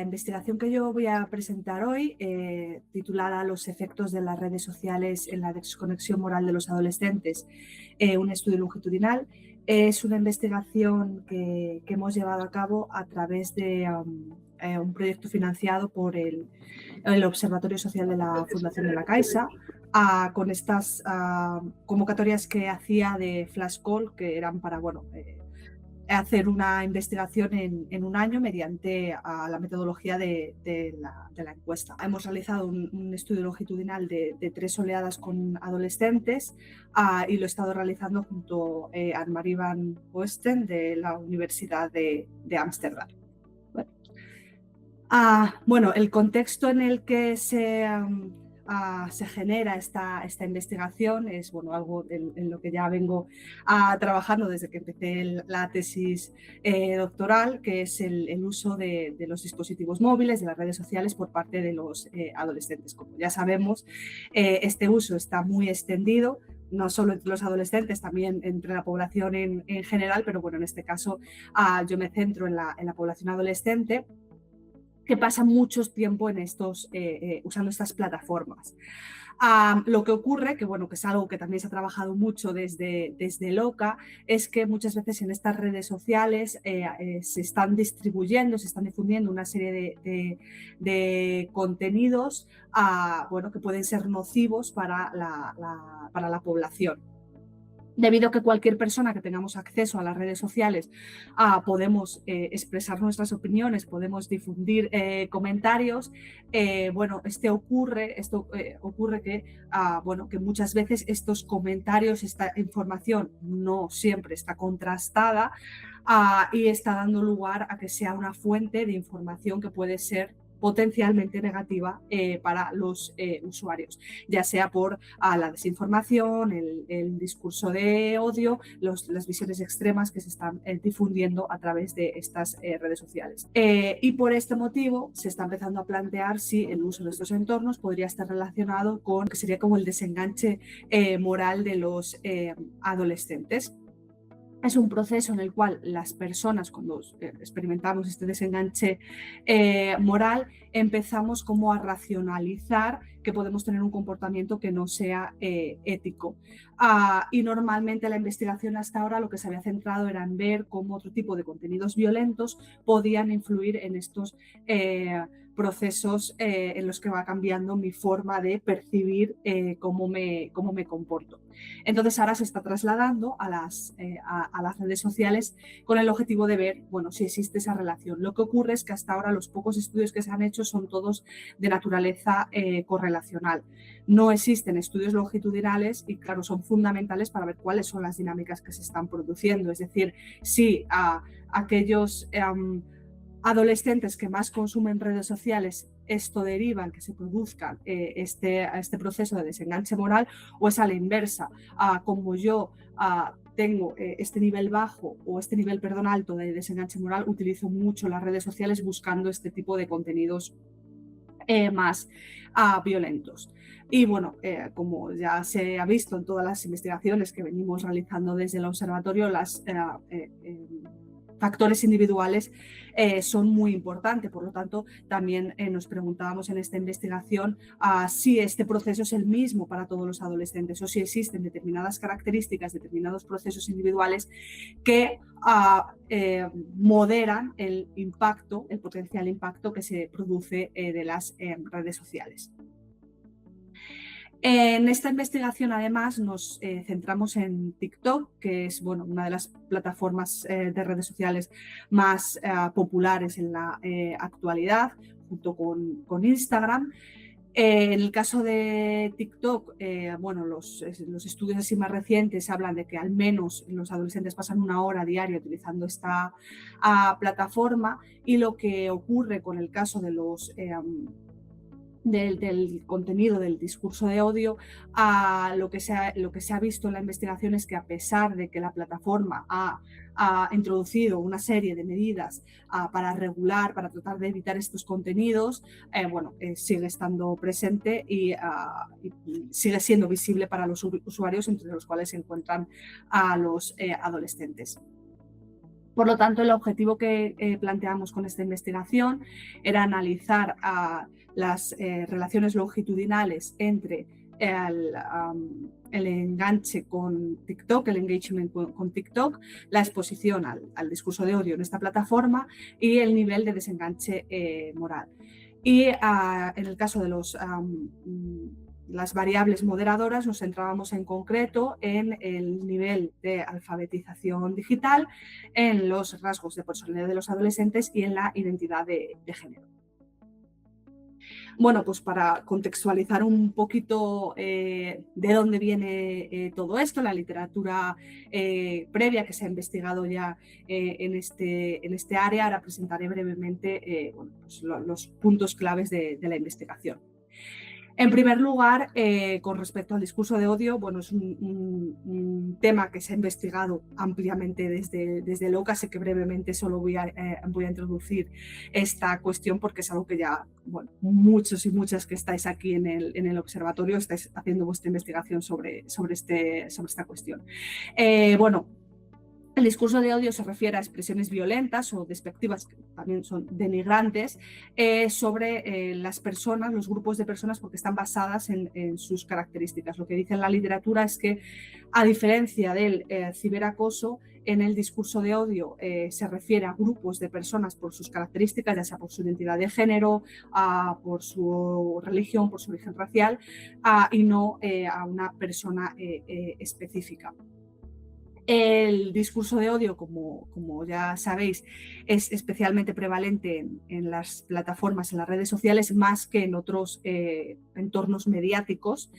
la investigación que yo voy a presentar hoy, titulada Los efectos de las redes sociales en la desconexión moral de los adolescentes, un estudio longitudinal, es una investigación que hemos llevado a cabo a través de un proyecto financiado por el Observatorio Social de la Fundación de la Caixa, con estas convocatorias que hacía de flash call, que eran para, hacer una investigación en un año mediante la metodología de la encuesta. Hemos realizado un estudio longitudinal de 3 oleadas con adolescentes y lo he estado realizando junto a Anne-Marie van Oesten de la Universidad de Ámsterdam. Bueno, el contexto en el que se genera esta investigación es algo en lo que ya vengo trabajando desde que empecé la tesis doctoral, que es el uso de los dispositivos móviles, de las redes sociales por parte de los adolescentes. Como ya sabemos, este uso está muy extendido, no solo entre los adolescentes, también entre la población en general, pero en este caso yo me centro en la población adolescente, que pasa mucho tiempo en usando estas plataformas. Lo que ocurre, que es algo que también se ha trabajado mucho desde LOCA, es que muchas veces en estas redes sociales se están distribuyendo, se están difundiendo una serie de contenidos que pueden ser nocivos para la población. Debido a que cualquier persona que tengamos acceso a las redes sociales podemos expresar nuestras opiniones, podemos difundir comentarios, esto ocurre que muchas veces estos comentarios, esta información no siempre está contrastada y está dando lugar a que sea una fuente de información que puede ser potencialmente negativa para los usuarios, ya sea por la desinformación, el discurso de odio, las visiones extremas que se están difundiendo a través de estas redes sociales. Y por este motivo se está empezando a plantear si el uso de estos entornos podría estar relacionado con lo que sería como el desenganche moral de los adolescentes. Es un proceso en el cual las personas, cuando experimentamos este desenganche moral, empezamos como a racionalizar que podemos tener un comportamiento que no sea ético. Y normalmente la investigación hasta ahora lo que se había centrado era en ver cómo otro tipo de contenidos violentos podían influir en estos procesos en los que va cambiando mi forma de percibir cómo me comporto. Entonces ahora se está trasladando a las redes sociales con el objetivo de ver si existe esa relación. Lo que ocurre es que hasta ahora los pocos estudios que se han hecho son todos de naturaleza correlacional. No existen estudios longitudinales y claro, son fundamentales para ver cuáles son las dinámicas que se están produciendo. Es decir, si aquellos adolescentes que más consumen redes sociales, esto deriva en que se produzca este proceso de desenganche moral, o es a la inversa, como yo tengo este nivel bajo o este nivel, alto de desenganche moral, utilizo mucho las redes sociales buscando este tipo de contenidos más violentos. Y como ya se ha visto en todas las investigaciones que venimos realizando desde el observatorio, las factores individuales son muy importantes. Por lo tanto, también nos preguntábamos en esta investigación si este proceso es el mismo para todos los adolescentes o si existen determinadas características, determinados procesos individuales que moderan el potencial impacto que se produce de las redes sociales. En esta investigación, además, nos centramos en TikTok, que es una de las plataformas de redes sociales más populares en la actualidad, junto con Instagram. En el caso de TikTok, los estudios así más recientes hablan de que al menos los adolescentes pasan 1 hora diaria utilizando esta plataforma, y lo que ocurre con el caso de los del contenido del discurso de odio, lo que se ha visto en la investigación es que, a pesar de que la plataforma ha introducido una serie de medidas para regular, para tratar de evitar estos contenidos, sigue estando presente y sigue siendo visible para los usuarios, entre los cuales se encuentran a los adolescentes. Por lo tanto, el objetivo que planteamos con esta investigación era analizar las relaciones longitudinales entre el enganche con TikTok, el engagement con TikTok, la exposición al discurso de odio en esta plataforma y el nivel de desenganche moral. Y en el caso de las variables moderadoras nos centrábamos en concreto en el nivel de alfabetización digital, en los rasgos de personalidad de los adolescentes y en la identidad de género. Bueno, pues para contextualizar un poquito de dónde viene todo esto, la literatura previa que se ha investigado ya en este área, ahora presentaré brevemente bueno, pues los puntos claves de la investigación. En primer lugar, con respecto al discurso de odio, bueno, es un tema que se ha investigado ampliamente desde el OCA. Sé que brevemente solo voy a introducir esta cuestión porque es algo que ya, bueno, muchos y muchas que estáis aquí en el observatorio estáis haciendo vuestra investigación sobre esta cuestión. Bueno, el discurso de odio se refiere a expresiones violentas o despectivas, que también son denigrantes, sobre las personas, los grupos de personas, porque están basadas en sus características. Lo que dice en la literatura es que, a diferencia del ciberacoso, en el discurso de odio se refiere a grupos de personas por sus características, ya sea por su identidad de género, por su religión, por su origen racial, y no a una persona específica. El discurso de odio, como ya sabéis, es especialmente prevalente en las plataformas, en las redes sociales, más que en otros entornos mediáticos.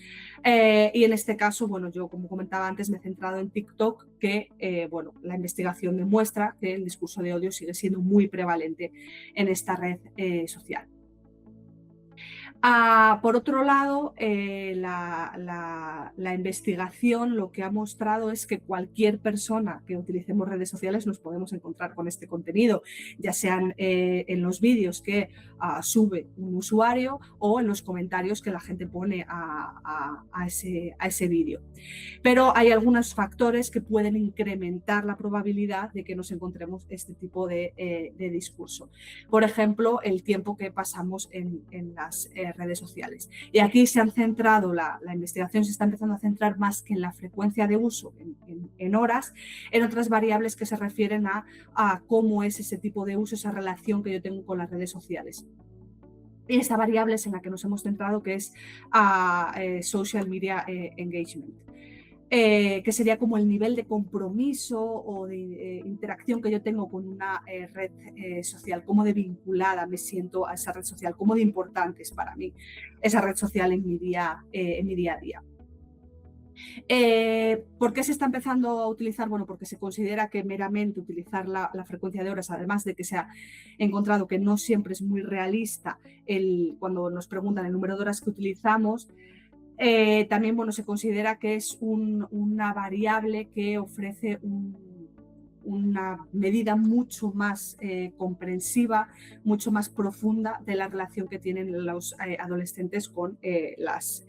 Y en este caso, bueno, yo, como comentaba antes, me he centrado en TikTok, que bueno, la investigación demuestra que el discurso de odio sigue siendo muy prevalente en esta red social. Por otro lado, la investigación lo que ha mostrado es que cualquier persona que utilicemos redes sociales nos podemos encontrar con este contenido, ya sean en los vídeos que sube un usuario o en los comentarios que la gente pone a ese vídeo. Pero hay algunos factores que pueden incrementar la probabilidad de que nos encontremos este tipo de discurso. Por ejemplo, el tiempo que pasamos en las redes sociales. Y aquí se han centrado, la investigación se está empezando a centrar más que en la frecuencia de uso, en horas, en otras variables que se refieren a cómo es ese tipo de uso, esa relación que yo tengo con las redes sociales. Y esta variable es en la que nos hemos centrado, que es social media engagement. Que sería como el nivel de compromiso o de interacción que yo tengo con una red social, cómo de vinculada me siento a esa red social, cómo de importante es para mí esa red social en mi día a día. ¿Por qué se está empezando a utilizar? Bueno, porque se considera que meramente utilizar la frecuencia de horas, además de que se ha encontrado que no siempre es muy realista cuando nos preguntan el número de horas que utilizamos. También, bueno, se considera que es una variable que ofrece una medida mucho más comprensiva, mucho más profunda de la relación que tienen los adolescentes con las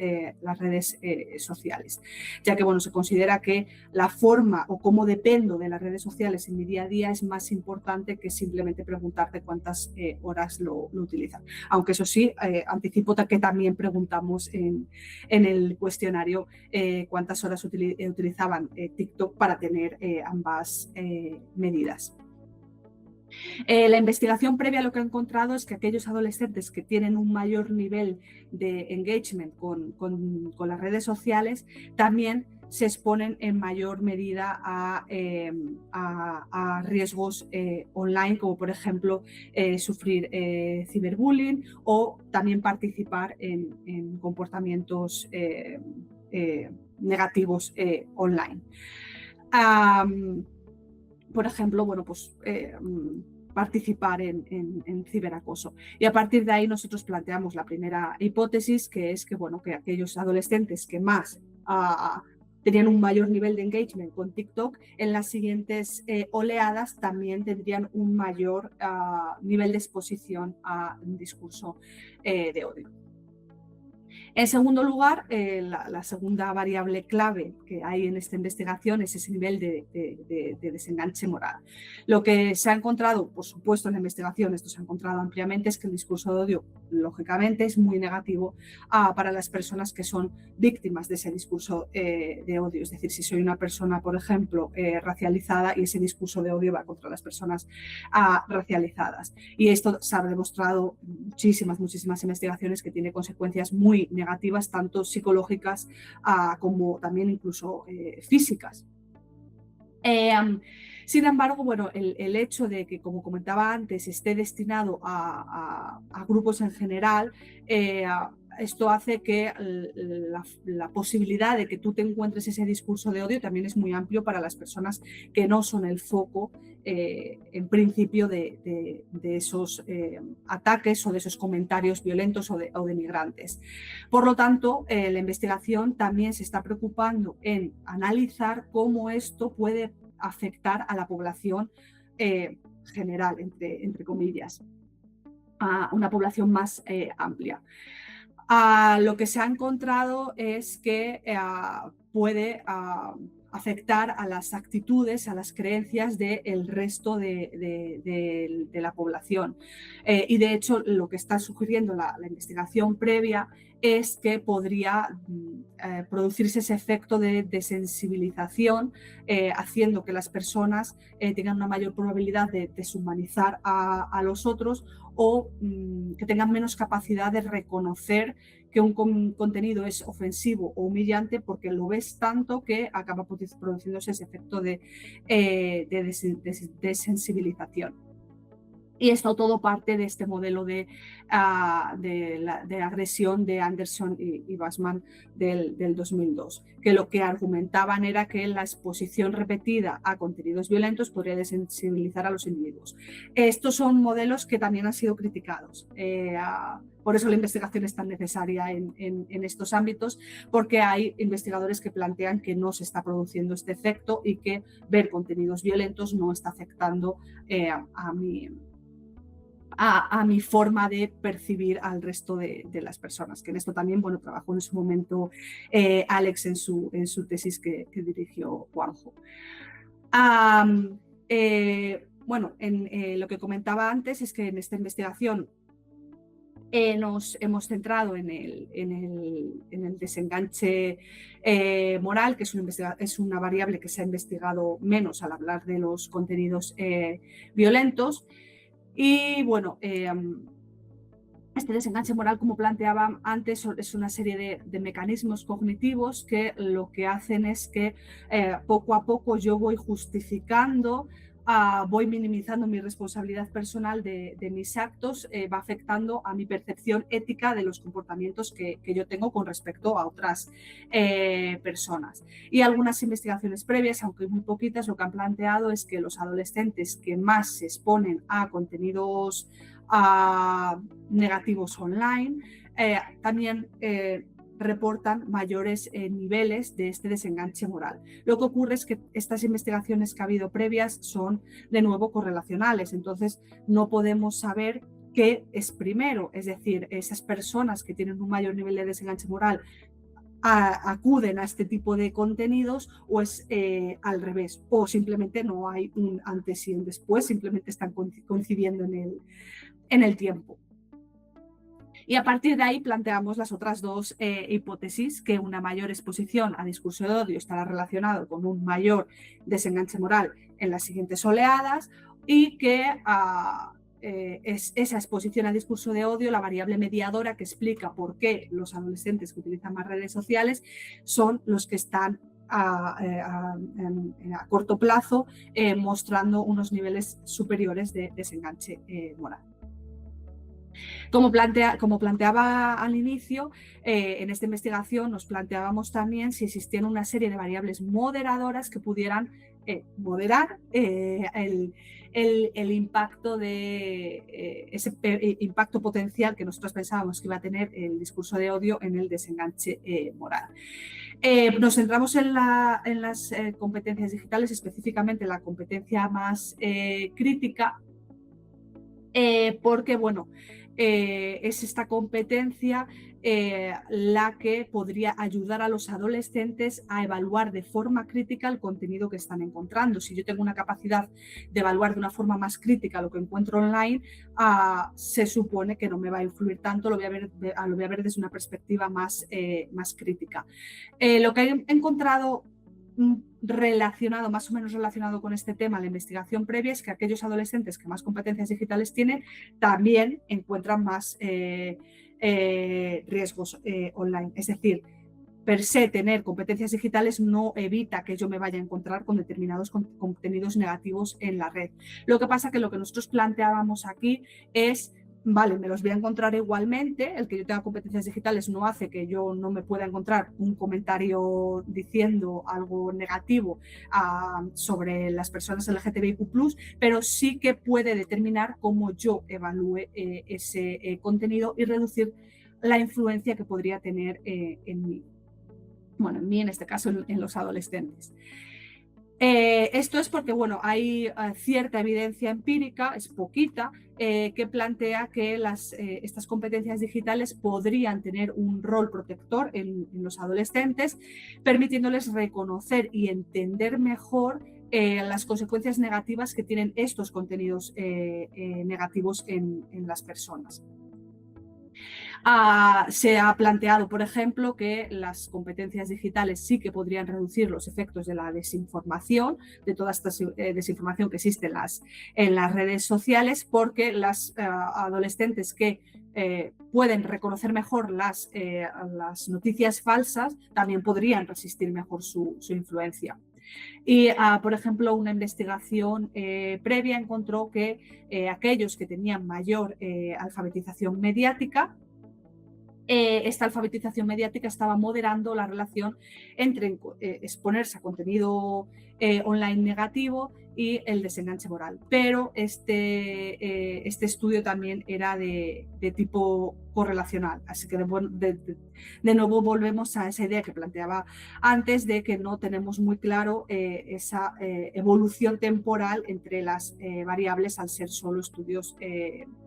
redes sociales, ya que, bueno, se considera que la forma o cómo dependo de las redes sociales en mi día a día es más importante que simplemente preguntarte cuántas horas lo utilizan. Aunque eso sí, anticipo que también preguntamos en el cuestionario cuántas horas utilizaban TikTok para tener ambas medidas. La investigación previa lo que ha encontrado es que aquellos adolescentes que tienen un mayor nivel de engagement con las redes sociales también se exponen en mayor medida a riesgos online, como por ejemplo sufrir ciberbullying o también participar en comportamientos negativos online. Por ejemplo, bueno, pues participar en ciberacoso. Y a partir de ahí nosotros planteamos la primera hipótesis, que es que, bueno, que aquellos adolescentes que más tenían un mayor nivel de engagement con TikTok, en las siguientes oleadas también tendrían un mayor nivel de exposición a un discurso de odio. En segundo lugar, la segunda variable clave que hay en esta investigación es ese nivel de desenganche moral. Lo que se ha encontrado, por supuesto, en la investigación, esto se ha encontrado ampliamente, es que el discurso de odio, lógicamente, es muy negativo para las personas que son víctimas de ese discurso de odio. Es decir, si soy una persona, por ejemplo, racializada, y ese discurso de odio va contra las personas racializadas. Y esto se ha demostrado muchísimas investigaciones que tiene consecuencias muy negativas, tanto psicológicas como también incluso físicas. Sin embargo, bueno, el hecho de que, como comentaba antes, esté destinado a grupos en general, esto hace que la posibilidad de que tú te encuentres ese discurso de odio también es muy amplio para las personas que no son el foco, en principio, de esos ataques o de esos comentarios violentos o de migrantes. Por lo tanto, la investigación también se está preocupando en analizar cómo esto puede afectar a la población general, entre comillas, a una población más amplia. Lo que se ha encontrado es que puede afectar a las actitudes, a las creencias del resto de la población. Y de hecho, lo que está sugiriendo la investigación previa es que podría producirse ese efecto de desensibilización, haciendo que las personas tengan una mayor probabilidad de deshumanizar a los otros, o que tengan menos capacidad de reconocer que un contenido es ofensivo o humillante, porque lo ves tanto que acaba produciéndose ese efecto de desensibilización. Y esto todo parte de este modelo de agresión de Anderson y Bassman del 2002, que lo que argumentaban era que la exposición repetida a contenidos violentos podría desensibilizar a los individuos. Estos son modelos que también han sido criticados. Por eso la investigación es tan necesaria en estos ámbitos, porque hay investigadores que plantean que no se está produciendo este efecto y que ver contenidos violentos no está afectando a mi forma de percibir al resto de las personas, que en esto también, bueno, trabajó en su momento Alex en su tesis que dirigió Juanjo. Bueno, lo que comentaba antes es que en esta investigación nos hemos centrado en el desenganche moral, que es una variable que se ha investigado menos al hablar de los contenidos violentos. Y bueno, este desenganche moral, como planteaba antes, es una serie de mecanismos cognitivos que lo que hacen es que poco a poco yo voy justificando, voy minimizando mi responsabilidad personal de mis actos, va afectando a mi percepción ética de los comportamientos que yo tengo con respecto a otras personas. Y algunas investigaciones previas, aunque muy poquitas, lo que han planteado es que los adolescentes que más se exponen a contenidos negativos online también reportan mayores niveles de este desenganche moral. Lo que ocurre es que estas investigaciones que ha habido previas son de nuevo correlacionales, entonces no podemos saber qué es primero, es decir, esas personas que tienen un mayor nivel de desenganche moral acuden a este tipo de contenidos, o es al revés, o simplemente no hay un antes y un después, simplemente están coincidiendo en el tiempo. Y a partir de ahí planteamos las otras dos hipótesis, que una mayor exposición a discurso de odio estará relacionado con un mayor desenganche moral en las siguientes oleadas, y que es esa exposición a discurso de odio la variable mediadora que explica por qué los adolescentes que utilizan más redes sociales son los que están a corto plazo mostrando unos niveles superiores de desenganche moral. Como planteaba al inicio, en esta investigación nos planteábamos también si existían una serie de variables moderadoras que pudieran moderar el impacto ese impacto potencial que nosotros pensábamos que iba a tener el discurso de odio en el desenganche moral. Nos centramos en las competencias digitales, específicamente la competencia más crítica, porque, bueno, es esta competencia la que podría ayudar a los adolescentes a evaluar de forma crítica el contenido que están encontrando. Si yo tengo una capacidad de evaluar de una forma más crítica lo que encuentro online, se supone que no me va a influir tanto, lo voy a ver desde una perspectiva más crítica. Lo que he encontrado relacionado, más o menos relacionado con este tema, la investigación previa, es que aquellos adolescentes que más competencias digitales tienen también encuentran más riesgos online. Es decir, per se tener competencias digitales no evita que yo me vaya a encontrar con determinados contenidos negativos en la red. Lo que pasa que lo que nosotros planteábamos aquí es, vale, me los voy a encontrar igualmente, el que yo tenga competencias digitales no hace que yo no me pueda encontrar un comentario diciendo algo negativo sobre las personas LGTBIQ+, pero sí que puede determinar cómo yo evalúe ese contenido y reducir la influencia que podría tener en mí. Bueno, en mí en este caso en los adolescentes. Esto es porque, bueno, hay cierta evidencia empírica, es poquita, que plantea que estas competencias digitales podrían tener un rol protector en los adolescentes, permitiéndoles reconocer y entender mejor las consecuencias negativas que tienen estos contenidos negativos en las personas. Se ha planteado, por ejemplo, que las competencias digitales sí que podrían reducir los efectos de la desinformación, de toda esta desinformación que existe en las redes sociales, porque las adolescentes que pueden reconocer mejor las noticias falsas también podrían resistir mejor su influencia. Y, por ejemplo, una investigación previa encontró que aquellos que tenían mayor alfabetización mediática, esta alfabetización mediática estaba moderando la relación entre exponerse a contenido online negativo y el desenganche moral. Pero este estudio también era de tipo correlacional, así que de nuevo volvemos a esa idea que planteaba antes de que no tenemos muy claro esa evolución temporal entre las variables al ser solo estudios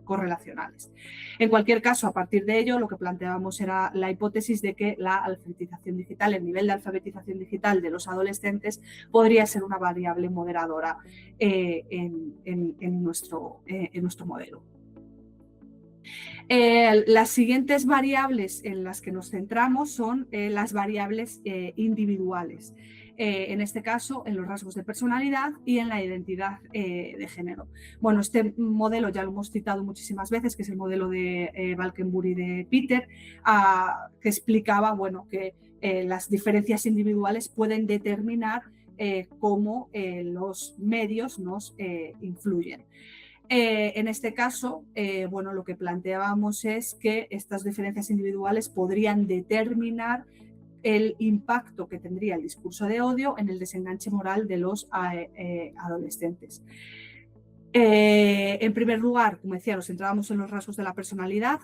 correlacionales. En cualquier caso, a partir de ello, lo que planteábamos era la hipótesis de que la alfabetización digital, el nivel de alfabetización digital de los adolescentes podría ser una variable moderadora en nuestro modelo. Las siguientes variables en las que nos centramos son las variables individuales. En este caso, en los rasgos de personalidad y en la identidad de género. Bueno, este modelo ya lo hemos citado muchísimas veces, que es el modelo de Valkenburg y de Peter, que explicaba, bueno, que las diferencias individuales pueden determinar cómo los medios nos influyen. En este caso, bueno, lo que planteábamos es que estas diferencias individuales podrían determinar el impacto que tendría el discurso de odio en el desenganche moral de los adolescentes. En primer lugar, como decía, nos centrábamos en los rasgos de la personalidad,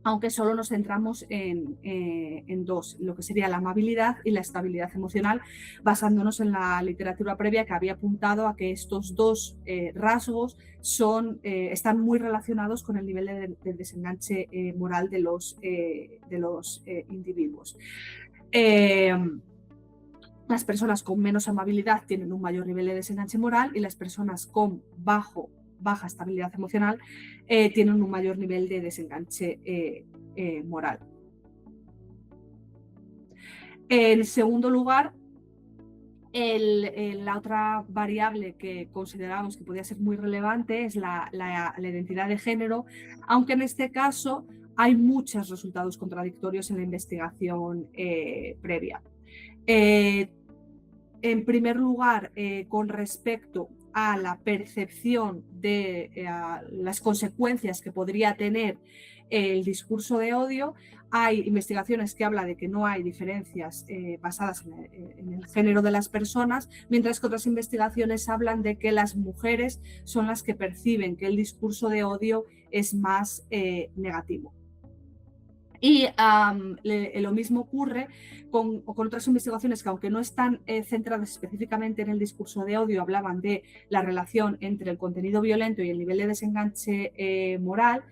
aunque solo nos centramos en dos, lo que sería la amabilidad y la estabilidad emocional, basándonos en la literatura previa que había apuntado a que estos dos rasgos están muy relacionados con el nivel de desenganche moral de los individuos. Las personas con menos amabilidad tienen un mayor nivel de desenganche moral y las personas con baja estabilidad emocional tienen un mayor nivel de desenganche moral. En segundo lugar, la otra variable que consideramos que podía ser muy relevante es la identidad de género, aunque en este caso hay muchos resultados contradictorios en la investigación previa. En primer lugar, con respecto a la percepción de las consecuencias que podría tener el discurso de odio, hay investigaciones que hablan de que no hay diferencias basadas en el género de las personas, mientras que otras investigaciones hablan de que las mujeres son las que perciben que el discurso de odio es más negativo. Y lo mismo ocurre con otras investigaciones que, aunque no están centradas específicamente en el discurso de odio, hablaban de la relación entre el contenido violento y el nivel de desenganche moral.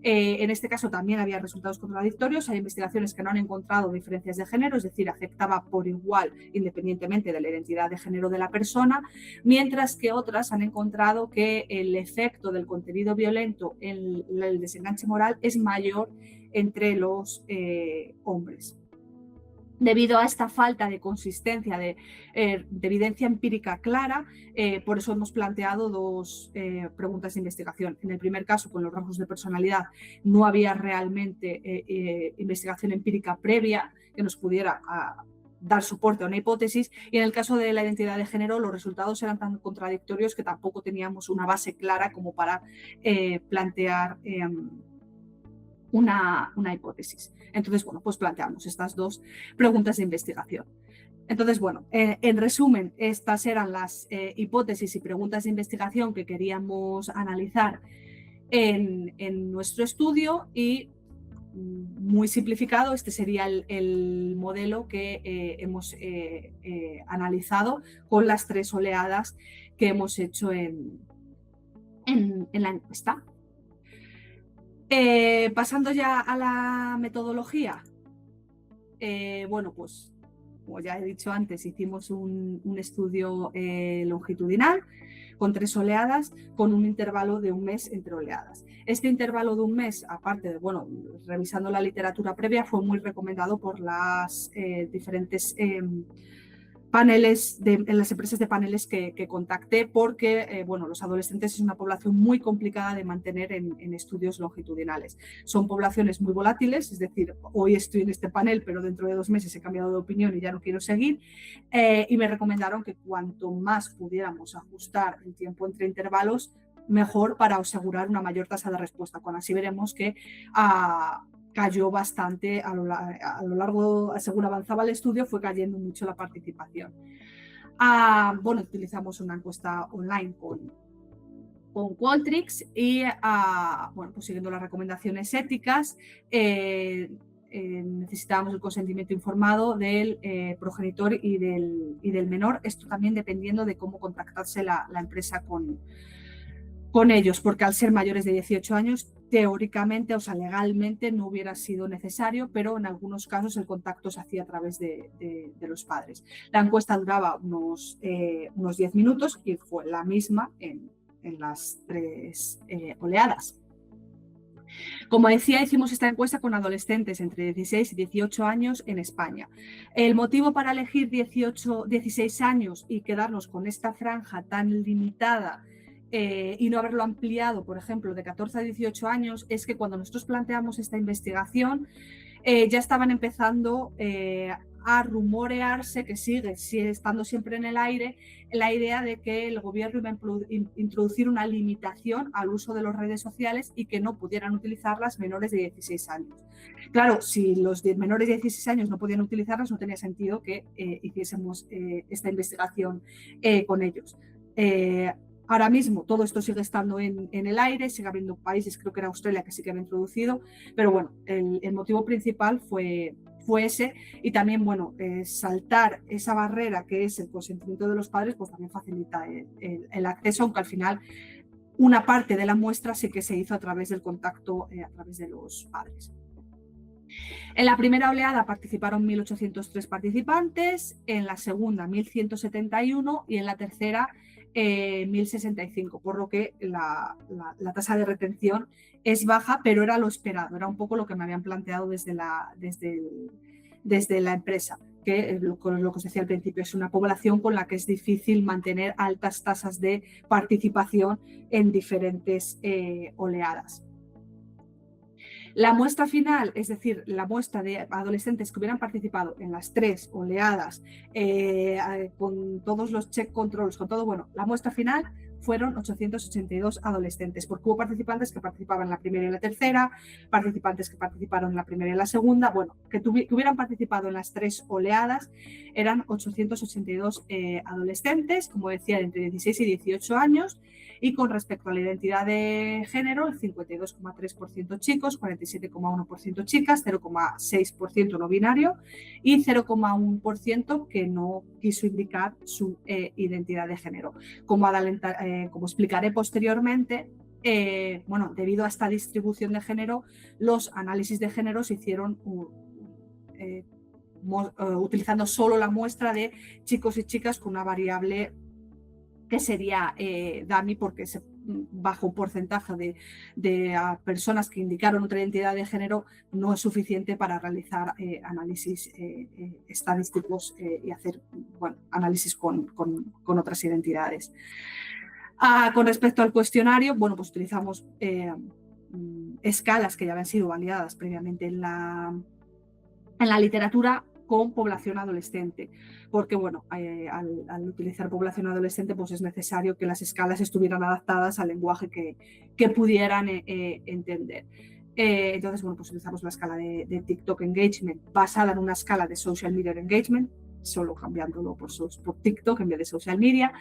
En este caso también había resultados contradictorios. Hay investigaciones que no han encontrado diferencias de género, es decir, afectaba por igual independientemente de la identidad de género de la persona, mientras que otras han encontrado que el efecto del contenido violento en el desenganche moral es mayor entre los hombres. Debido a esta falta de consistencia, de evidencia empírica clara, por eso hemos planteado dos preguntas de investigación. En el primer caso, con los rasgos de personalidad, no había realmente investigación empírica previa que nos pudiera dar soporte a una hipótesis, y en el caso de la identidad de género los resultados eran tan contradictorios que tampoco teníamos una base clara como para plantear una hipótesis. Entonces, bueno, pues planteamos estas dos preguntas de investigación. Entonces, bueno, en resumen, estas eran las hipótesis y preguntas de investigación que queríamos analizar en nuestro estudio, y muy simplificado, este sería el modelo que hemos analizado con las 3 oleadas que hemos hecho en la encuesta. Pasando ya a la metodología, bueno, pues como ya he dicho antes, hicimos un estudio longitudinal con 3 oleadas, con un intervalo de 1 mes entre oleadas. Este intervalo de 1 mes, aparte de, bueno, revisando la literatura previa, fue muy recomendado por las diferentes paneles, en las empresas de paneles que contacté, porque bueno, los adolescentes es una población muy complicada de mantener en estudios longitudinales. Son poblaciones muy volátiles, es decir, hoy estoy en este panel, pero dentro de 2 meses he cambiado de opinión y ya no quiero seguir, y me recomendaron que cuanto más pudiéramos ajustar el tiempo entre intervalos, mejor, para asegurar una mayor tasa de respuesta. Con así veremos que cayó bastante a lo largo, según avanzaba el estudio, fue cayendo mucho la participación. Bueno, utilizamos una encuesta online con Qualtrics y, bueno, pues siguiendo las recomendaciones éticas, necesitábamos el consentimiento informado del progenitor y del menor, esto también dependiendo de cómo contactarse la empresa con ellos, porque al ser mayores de 18 años, teóricamente, o sea, legalmente no hubiera sido necesario, pero en algunos casos el contacto se hacía a través de los padres. La encuesta duraba unos 10 minutos y fue la misma en las 3 oleadas. Como decía, hicimos esta encuesta con adolescentes entre 16 y 18 años en España. El motivo para elegir 16 años y quedarnos con esta franja tan limitada y no haberlo ampliado, por ejemplo, de 14 a 18 años, es que cuando nosotros planteamos esta investigación ya estaban empezando a rumorearse, que sigue estando siempre en el aire, la idea de que el gobierno iba a introducir una limitación al uso de las redes sociales y que no pudieran utilizarlas menores de 16 años. Claro, si los menores de 16 años no podían utilizarlas, no tenía sentido que hiciésemos esta investigación con ellos. Ahora mismo todo esto sigue estando en el aire, sigue habiendo países, creo que era Australia, que sí que han introducido, pero bueno, el motivo principal fue ese, y también, bueno, saltar esa barrera que es el consentimiento de los padres, pues también facilita el acceso, aunque al final una parte de la muestra sí que se hizo a través del contacto, a través de los padres. En la primera oleada participaron 1.803 participantes, en la segunda 1.171 y en la tercera 1.065, por lo que la tasa de retención es baja, pero era lo esperado, era un poco lo que me habían planteado desde la empresa, que con lo que os decía al principio, es una población con la que es difícil mantener altas tasas de participación en diferentes oleadas. La muestra final, es decir, la muestra de adolescentes que hubieran participado en las 3 oleadas, con todos los check controls, con todo, bueno, la muestra final fueron 882 adolescentes, porque hubo participantes que participaban en la primera y la tercera, participantes que participaron en la primera y la segunda, bueno, que hubieran participado en las 3 oleadas, eran 882 adolescentes, como decía, entre 16 y 18 años, y con respecto a la identidad de género, el 52,3% chicos, 47,1% chicas, 0,6% no binario y 0,1% que no quiso indicar su identidad de género. Como explicaré posteriormente, bueno, debido a esta distribución de género, los análisis de género se hicieron utilizando solo la muestra de chicos y chicas con una variable que sería dummy, porque bajo un porcentaje de personas que indicaron otra identidad de género no es suficiente para realizar análisis estadísticos y hacer, bueno, análisis con otras identidades. Con respecto al cuestionario, bueno, pues utilizamos escalas que ya habían sido validadas previamente en la literatura con población adolescente, porque bueno, al utilizar población adolescente pues es necesario que las escalas estuvieran adaptadas al lenguaje que pudieran entender. Entonces, bueno, pues utilizamos la escala de TikTok Engagement basada en una escala de Social Media Engagement, solo cambiándolo por TikTok en vez de Social Media.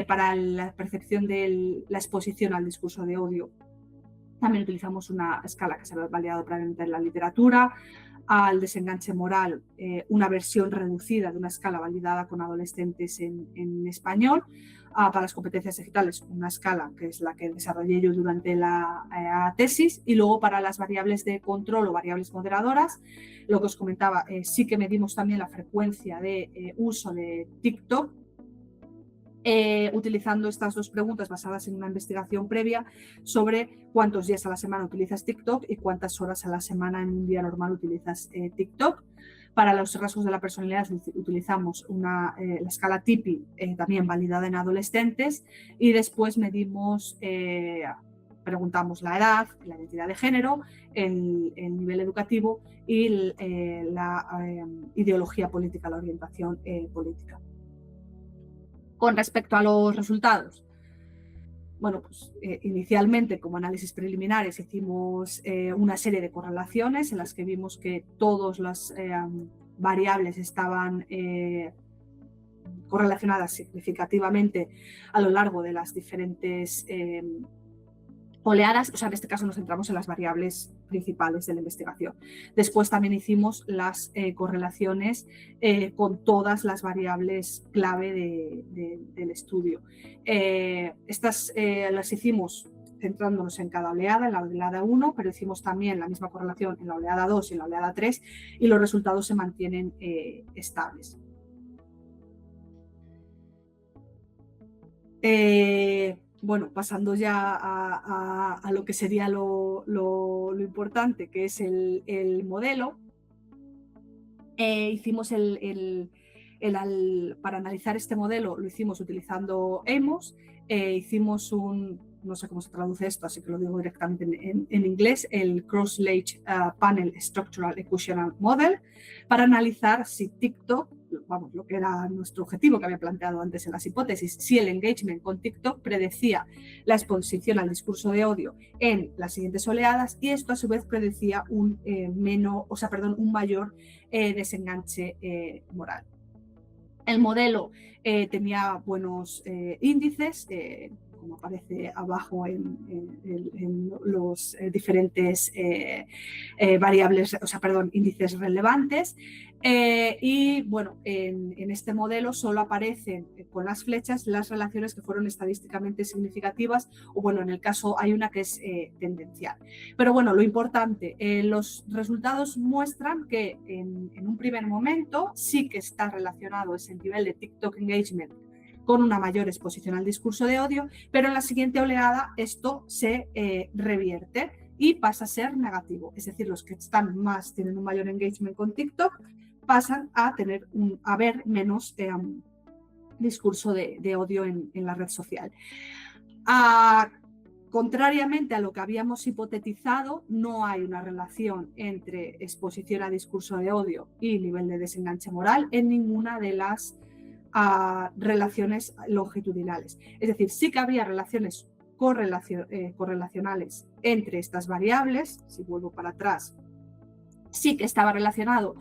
Para la percepción de la exposición al discurso de odio, también utilizamos una escala que se ha validado previamente en la literatura. Al desenganche moral, una versión reducida de una escala validada con adolescentes en español. Para las competencias digitales, una escala que es la que desarrollé yo durante la tesis. Y luego para las variables de control o variables moderadoras, lo que os comentaba, sí que medimos también la frecuencia de uso de TikTok, utilizando estas dos preguntas basadas en una investigación previa sobre cuántos días a la semana utilizas TikTok y cuántas horas a la semana en un día normal utilizas TikTok. Para los rasgos de la personalidad utilizamos la escala TIPI, también validada en adolescentes, y después medimos, preguntamos la edad, la identidad de género, el nivel educativo y la ideología política, la orientación política. Con respecto a los resultados, bueno, pues inicialmente como análisis preliminares hicimos una serie de correlaciones en las que vimos que todas las variables estaban correlacionadas significativamente a lo largo de las diferentes oleadas. O sea, en este caso nos centramos en las variables principales de la investigación. Después también hicimos las correlaciones con todas las variables clave del estudio. Estas las hicimos centrándonos en cada oleada, en la oleada 1, pero hicimos también la misma correlación en la oleada 2 y en la oleada 3, y los resultados se mantienen estables. Bueno, pasando ya a lo que sería lo importante, que es el modelo, hicimos para analizar este modelo lo hicimos utilizando EMOS, hicimos no sé cómo se traduce esto, así que lo digo directamente en inglés, el Cross-Lake Panel Structural Equational Model, para analizar si TikTok, vamos, lo que era nuestro objetivo que había planteado antes en las hipótesis, si el engagement con TikTok predecía la exposición al discurso de odio en las siguientes oleadas, y esto a su vez predecía un mayor desenganche moral. El modelo tenía buenos índices, como aparece abajo en los diferentes variables, índices relevantes. Y bueno, en este modelo solo aparecen con las flechas las relaciones que fueron estadísticamente significativas, o bueno, en el caso hay una que es tendencial. Pero bueno, lo importante, los resultados muestran que en un primer momento sí que está relacionado ese nivel de TikTok engagement con una mayor exposición al discurso de odio, pero en la siguiente oleada esto se revierte y pasa a ser negativo. Es decir, los que tienen un mayor engagement con TikTok pasan a ver menos discurso de odio en la red social. Contrariamente a lo que habíamos hipotetizado, no hay una relación entre exposición a discurso de odio y nivel de desenganche moral en ninguna de las relaciones longitudinales. Es decir, sí que había relaciones correlacionales entre estas variables. Si vuelvo para atrás, sí que estaba relacionado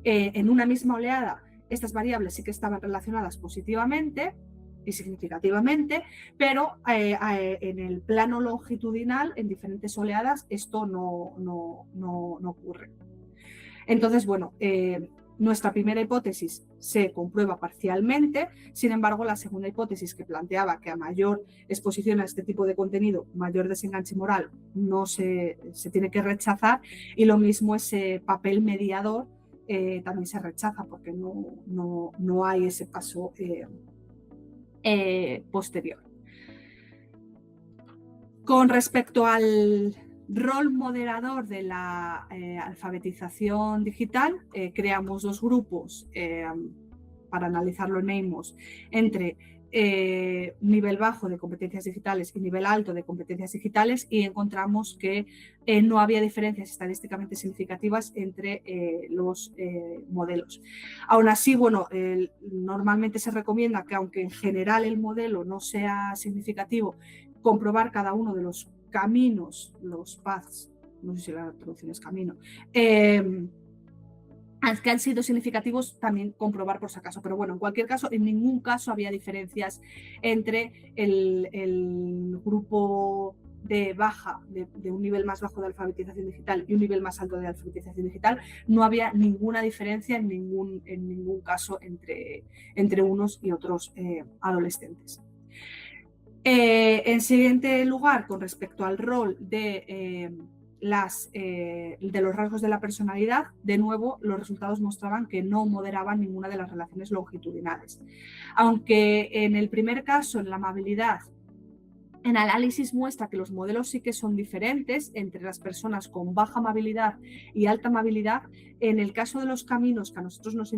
en una misma oleada, estas variables sí que estaban relacionadas positivamente y significativamente, pero en el plano longitudinal, en diferentes oleadas, esto no ocurre. Entonces, bueno, nuestra primera hipótesis se comprueba parcialmente. Sin embargo, la segunda hipótesis, que planteaba que a mayor exposición a este tipo de contenido, mayor desenganche moral, no se tiene que rechazar, y lo mismo ese papel mediador también se rechaza porque no hay ese paso posterior. Con respecto al rol moderador de la alfabetización digital, creamos dos grupos para analizarlo en EIMOS entre nivel bajo de competencias digitales y nivel alto de competencias digitales, y encontramos que no había diferencias estadísticamente significativas entre los modelos. Aún así, bueno, normalmente se recomienda que, aunque en general el modelo no sea significativo, comprobar cada uno de los caminos, los paths, no sé si la traducción es camino, que han sido significativos, también comprobar por si acaso. Pero bueno, en cualquier caso, en ningún caso había diferencias entre el grupo de un nivel más bajo de alfabetización digital y un nivel más alto de alfabetización digital. No había ninguna diferencia en ningún caso entre unos y otros adolescentes. En siguiente lugar, con respecto al rol de los rasgos de la personalidad, de nuevo los resultados mostraban que no moderaban ninguna de las relaciones longitudinales. Aunque en el primer caso, en la amabilidad, el análisis muestra que los modelos sí que son diferentes entre las personas con baja amabilidad y alta amabilidad, en el caso de los caminos que a nosotros nos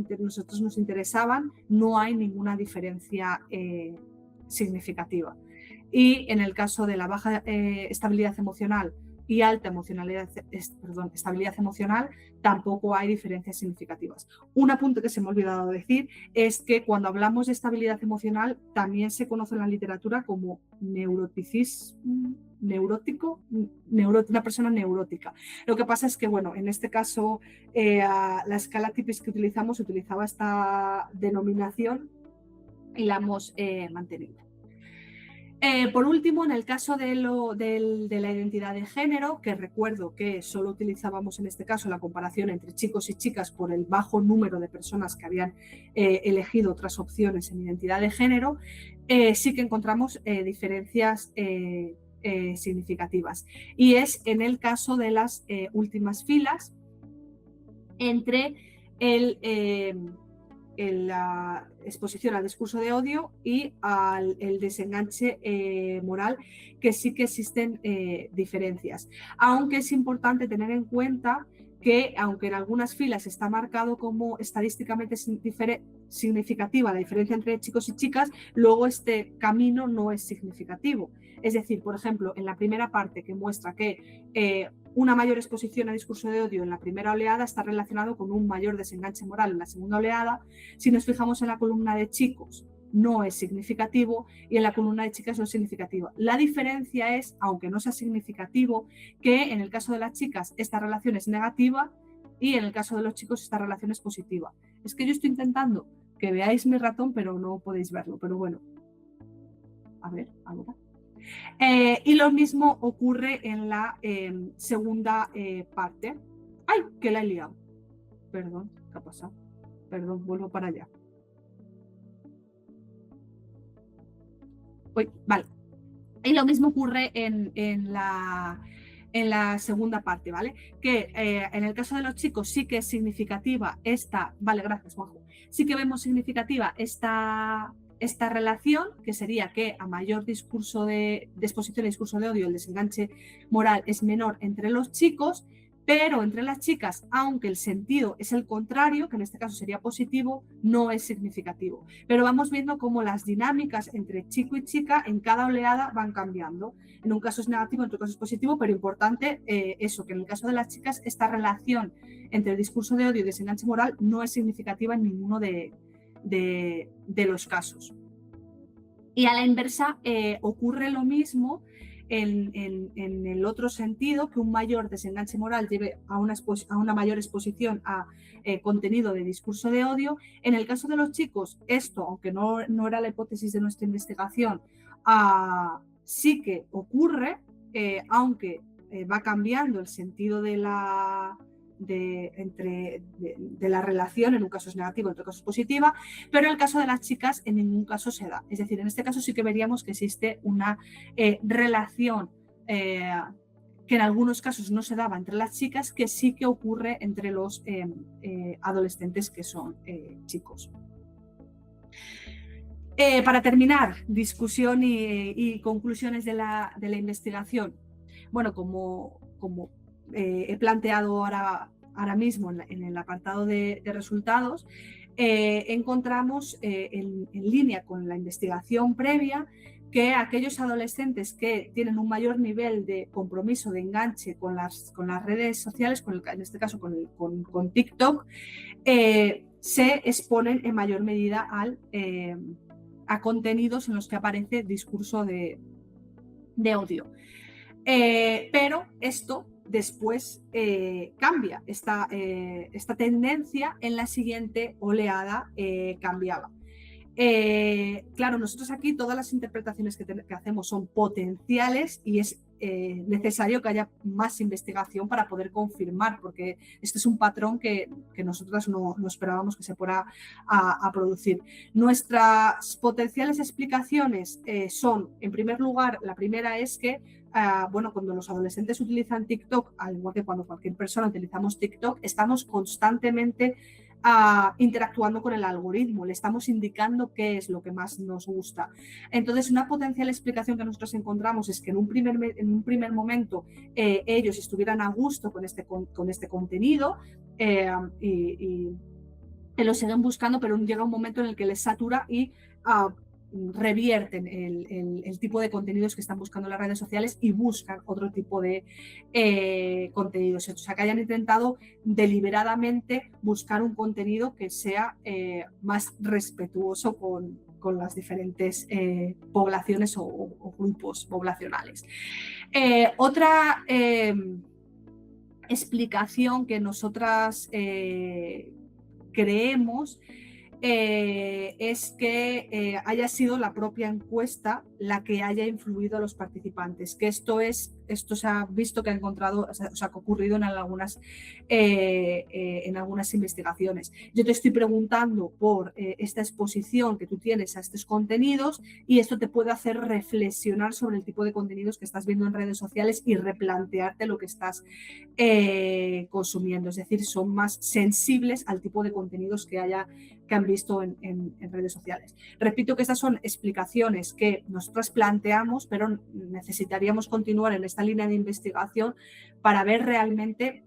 interesaban, no hay ninguna diferencia significativa. Y en el caso de la baja estabilidad emocional y alta estabilidad emocional, tampoco hay diferencias significativas. Un apunte que se me ha olvidado decir es que cuando hablamos de estabilidad emocional, también se conoce en la literatura como una persona neurótica. Lo que pasa es que, bueno, en este caso, la escala TIPIS que utilizaba esta denominación y la hemos mantenido. Por último, en el caso de la identidad de género, que recuerdo que solo utilizábamos en este caso la comparación entre chicos y chicas por el bajo número de personas que habían elegido otras opciones en identidad de género, sí que encontramos diferencias significativas. Y es en el caso de las últimas filas entre la exposición al discurso de odio y el desenganche moral, que sí que existen diferencias. Aunque es importante tener en cuenta que, aunque en algunas filas está marcado como estadísticamente significativa la diferencia entre chicos y chicas, luego este camino no es significativo. Es decir, por ejemplo, en la primera parte, que muestra que una mayor exposición a discurso de odio en la primera oleada está relacionado con un mayor desenganche moral en la segunda oleada, si nos fijamos en la columna de chicos, no es significativo, y en la columna de chicas no es significativo. La diferencia es, aunque no sea significativo, que en el caso de las chicas esta relación es negativa y en el caso de los chicos esta relación es positiva. Es que yo estoy intentando que veáis mi ratón, pero no podéis verlo, pero bueno. A ver, ahora. Y lo mismo ocurre en la segunda parte. ¡Ay, que la he liado! Perdón, ¿qué ha pasado? Perdón, vuelvo para allá. Uy, vale. Y lo mismo ocurre en la segunda parte, ¿vale? Que en el caso de los chicos sí que es significativa esta... Vale, gracias, Juanjo. Sí que vemos significativa esta relación, que sería que a mayor discurso de exposición a discurso de odio, el desenganche moral es menor entre los chicos, pero entre las chicas, aunque el sentido es el contrario, que en este caso sería positivo, no es significativo. Pero vamos viendo cómo las dinámicas entre chico y chica en cada oleada van cambiando. En un caso es negativo, en otro caso es positivo, pero importante eso, que en el caso de las chicas esta relación entre el discurso de odio y desenganche moral no es significativa en ninguno de los casos. Y a la inversa ocurre lo mismo en el otro sentido, que un mayor desenganche moral lleve a una mayor exposición a contenido de discurso de odio. En el caso de los chicos, esto, aunque no era la hipótesis de nuestra investigación, sí que ocurre, aunque va cambiando el sentido de la de la relación, en un caso es negativo, en otro caso es positiva, pero en el caso de las chicas en ningún caso se da. Es decir, en este caso sí que veríamos que existe una relación que en algunos casos no se daba entre las chicas, que sí que ocurre entre los adolescentes que son chicos. Para terminar, discusión y conclusiones de la investigación. Bueno, como he planteado ahora mismo en el apartado de resultados, encontramos en línea con la investigación previa que aquellos adolescentes que tienen un mayor nivel de compromiso, de enganche con las redes sociales, en este caso con TikTok, se exponen en mayor medida a contenidos en los que aparece discurso de odio. Pero esto después cambia, esta tendencia en la siguiente oleada cambiaba. Claro, nosotros aquí todas las interpretaciones que hacemos son potenciales y es necesario que haya más investigación para poder confirmar, porque este es un patrón que nosotras no esperábamos que se fuera a producir. Nuestras potenciales explicaciones son, en primer lugar, la primera es que bueno, cuando los adolescentes utilizan TikTok, al igual que cuando cualquier persona utilizamos TikTok, estamos constantemente interactuando con el algoritmo, le estamos indicando qué es lo que más nos gusta. Entonces, una potencial explicación que nosotros encontramos es que en un primer momento ellos estuvieran a gusto con este contenido y lo siguen buscando, pero llega un momento en el que les satura y revierten el tipo de contenidos que están buscando en las redes sociales y buscan otro tipo de contenidos. O sea, que hayan intentado deliberadamente buscar un contenido que sea más respetuoso con las diferentes poblaciones o grupos poblacionales. Otra explicación que nosotras creemos es que haya sido la propia encuesta la que haya influido a los participantes, que esto se ha visto que ha encontrado, o sea, que ha ocurrido en algunas investigaciones. Yo te estoy preguntando por esta exposición que tú tienes a estos contenidos y esto te puede hacer reflexionar sobre el tipo de contenidos que estás viendo en redes sociales y replantearte lo que estás consumiendo, es decir, son más sensibles al tipo de contenidos que han visto en redes sociales. Repito que estas son explicaciones que nosotras planteamos, pero necesitaríamos continuar en esta línea de investigación para ver realmente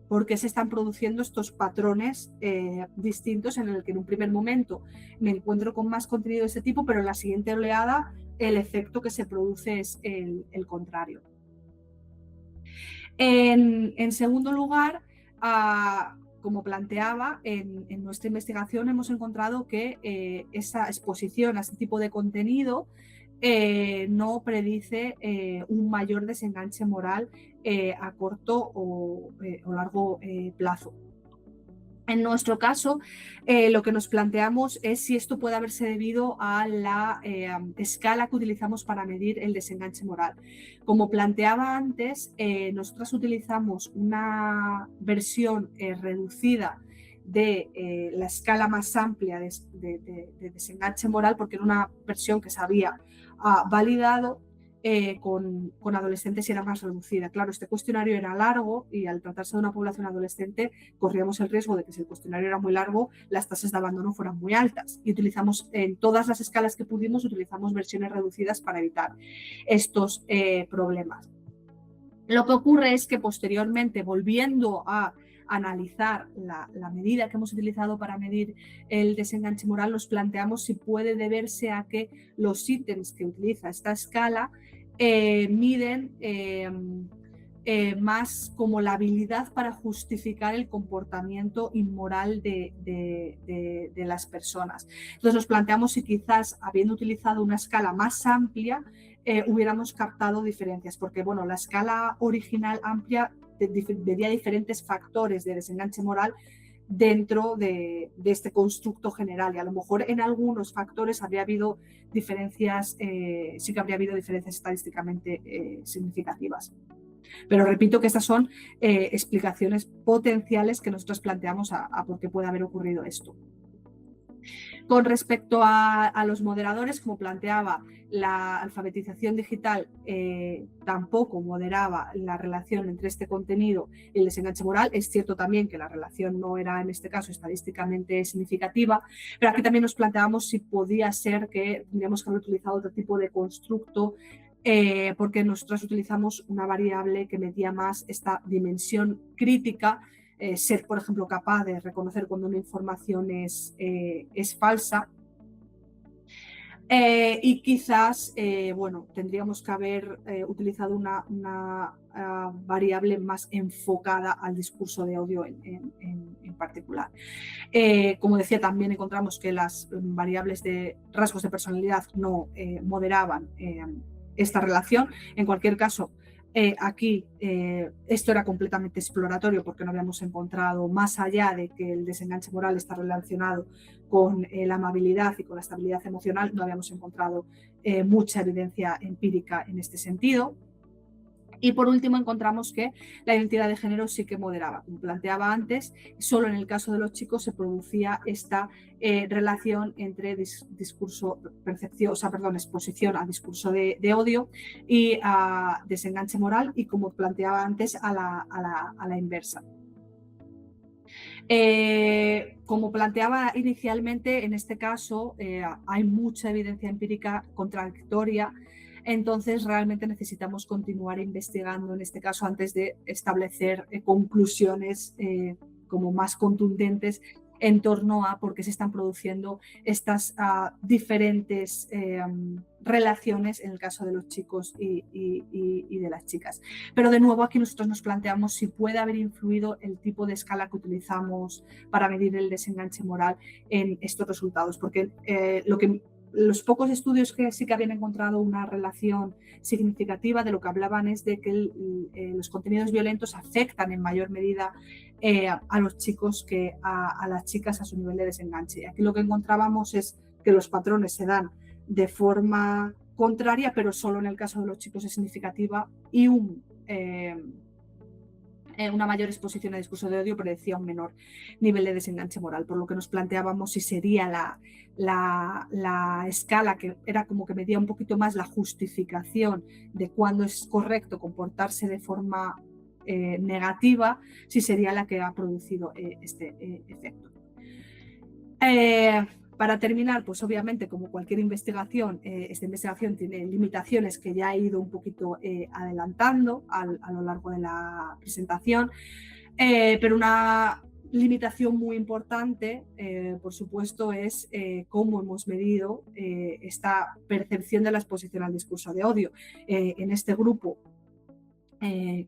por qué se están produciendo estos patrones distintos en el que en un primer momento me encuentro con más contenido de este tipo, pero en la siguiente oleada el efecto que se produce es el contrario. En segundo lugar, como planteaba, en nuestra investigación hemos encontrado que esa exposición a este tipo de contenido no predice un mayor desenganche moral a corto o largo plazo. En nuestro caso, lo que nos planteamos es si esto puede haberse debido a la escala que utilizamos para medir el desenganche moral. Como planteaba antes, nosotras utilizamos una versión reducida de la escala más amplia de desenganche moral, porque era una versión que se había validado con adolescentes y era más reducida. Claro, este cuestionario era largo y al tratarse de una población adolescente corríamos el riesgo de que si el cuestionario era muy largo, las tasas de abandono fueran muy altas. Y utilizamos en todas las escalas que pudimos, utilizamos versiones reducidas para evitar estos problemas. Lo que ocurre es que posteriormente, volviendo a analizar la medida que hemos utilizado para medir el desenganche moral, nos planteamos si puede deberse a que los ítems que utiliza esta escala miden más como la habilidad para justificar el comportamiento inmoral de las personas. Entonces nos planteamos si quizás habiendo utilizado una escala más amplia hubiéramos captado diferencias, porque bueno, la escala original amplia medía diferentes factores de desenganche moral dentro de este constructo general y a lo mejor en algunos factores habría habido diferencias, sí que habría habido diferencias estadísticamente significativas. Pero repito que estas son explicaciones potenciales que nosotros planteamos a por qué puede haber ocurrido esto. Con respecto a los moderadores, como planteaba, la alfabetización digital tampoco moderaba la relación entre este contenido y el desenganche moral. Es cierto también que la relación no era en este caso estadísticamente significativa, pero aquí también nos planteábamos si podía ser que tendríamos que haber utilizado otro tipo de constructo, porque nosotros utilizamos una variable que medía más esta dimensión crítica, ser, por ejemplo, capaz de reconocer cuando una información es falsa. Y quizás, bueno, tendríamos que haber utilizado una variable más enfocada al discurso de odio en particular. Como decía, también encontramos que las variables de rasgos de personalidad no moderaban esta relación. En cualquier caso, aquí esto era completamente exploratorio porque no habíamos encontrado, más allá de que el desenganche moral está relacionado con la amabilidad y con la estabilidad emocional, no habíamos encontrado mucha evidencia empírica en este sentido. Y por último encontramos que la identidad de género sí que moderaba. Como planteaba antes, solo en el caso de los chicos se producía esta relación entre exposición a discurso de odio y a desenganche moral, y como planteaba antes, a la inversa. Como planteaba inicialmente, en este caso hay mucha evidencia empírica contradictoria. Entonces, realmente necesitamos continuar investigando en este caso antes de establecer conclusiones como más contundentes en torno a por qué se están produciendo estas diferentes relaciones en el caso de los chicos y de las chicas. Pero de nuevo aquí nosotros nos planteamos si puede haber influido el tipo de escala que utilizamos para medir el desenganche moral en estos resultados, porque los pocos estudios que sí que habían encontrado una relación significativa de lo que hablaban es de que los contenidos violentos afectan en mayor medida a los chicos que a las chicas a su nivel de desenganche. Aquí lo que encontrábamos es que los patrones se dan de forma contraria, pero solo en el caso de los chicos es significativa, y una mayor exposición a discurso de odio predecía un menor nivel de desenganche moral, por lo que nos planteábamos si sería la escala que era como que medía un poquito más la justificación de cuándo es correcto comportarse de forma negativa, si sería la que ha producido este efecto. Para terminar, pues obviamente, como cualquier investigación, esta investigación tiene limitaciones que ya he ido un poquito adelantando a lo largo de la presentación, pero una limitación muy importante, por supuesto, es cómo hemos medido esta percepción de la exposición al discurso de odio. En este grupo,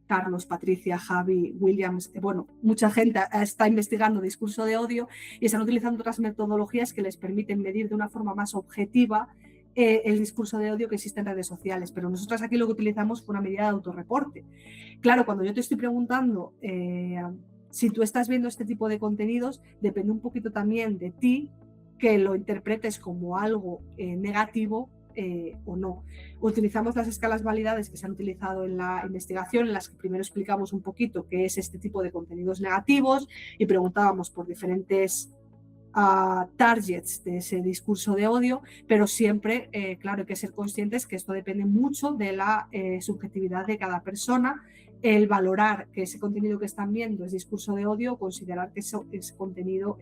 Carlos, Patricia, Javi, Williams, bueno, mucha gente está investigando discurso de odio y están utilizando otras metodologías que les permiten medir de una forma más objetiva el discurso de odio que existe en redes sociales, pero nosotros aquí lo que utilizamos fue una medida de autorreporte. Claro, cuando yo te estoy preguntando si tú estás viendo este tipo de contenidos, depende un poquito también de ti que lo interpretes como algo negativo o no. Utilizamos las escalas validades que se han utilizado en la investigación, en las que primero explicamos un poquito qué es este tipo de contenidos negativos y preguntábamos por diferentes targets de ese discurso de odio, pero siempre, claro, hay que ser conscientes que esto depende mucho de la subjetividad de cada persona, el valorar que ese contenido que están viendo es discurso de odio, considerar que ese contenido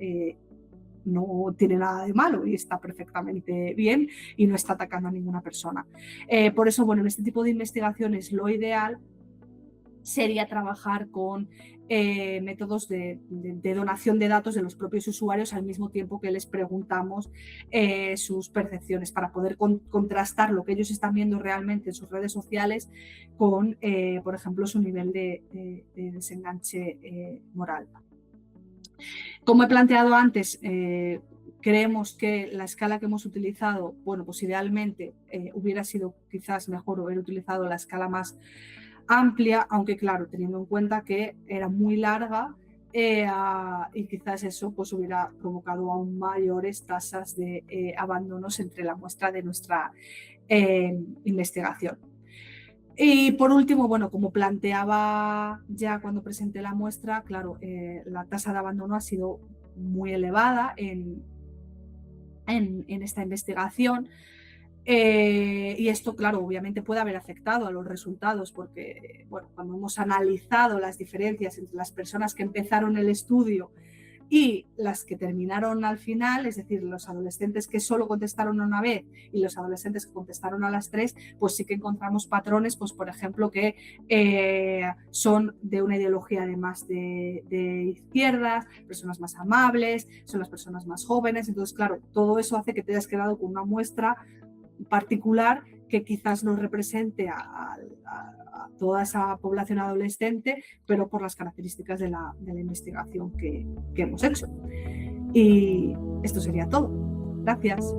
no tiene nada de malo y está perfectamente bien y no está atacando a ninguna persona. Por eso, bueno, en este tipo de investigaciones lo ideal sería trabajar con métodos de donación de datos de los propios usuarios al mismo tiempo que les preguntamos sus percepciones para poder contrastar lo que ellos están viendo realmente en sus redes sociales con, por ejemplo, su nivel de desenganche moral. Como he planteado antes, creemos que la escala que hemos utilizado, bueno, pues idealmente hubiera sido quizás mejor haber utilizado la escala más amplia, aunque claro, teniendo en cuenta que era muy larga y quizás eso pues hubiera provocado aún mayores tasas de abandonos entre la muestra de nuestra investigación. Y por último, bueno, como planteaba ya cuando presenté la muestra, claro, la tasa de abandono ha sido muy elevada en esta investigación. Y esto, claro, obviamente puede haber afectado a los resultados porque, bueno, cuando hemos analizado las diferencias entre las personas que empezaron el estudio y las que terminaron al final, es decir, los adolescentes que solo contestaron una vez y los adolescentes que contestaron a las tres, pues sí que encontramos patrones, pues por ejemplo, que son de una ideología además de izquierdas, personas más amables, son las personas más jóvenes. Entonces, claro, todo eso hace que te hayas quedado con una muestra particular que quizás no represente a toda esa población adolescente, pero por las características de la investigación que hemos hecho. Y esto sería todo. Gracias.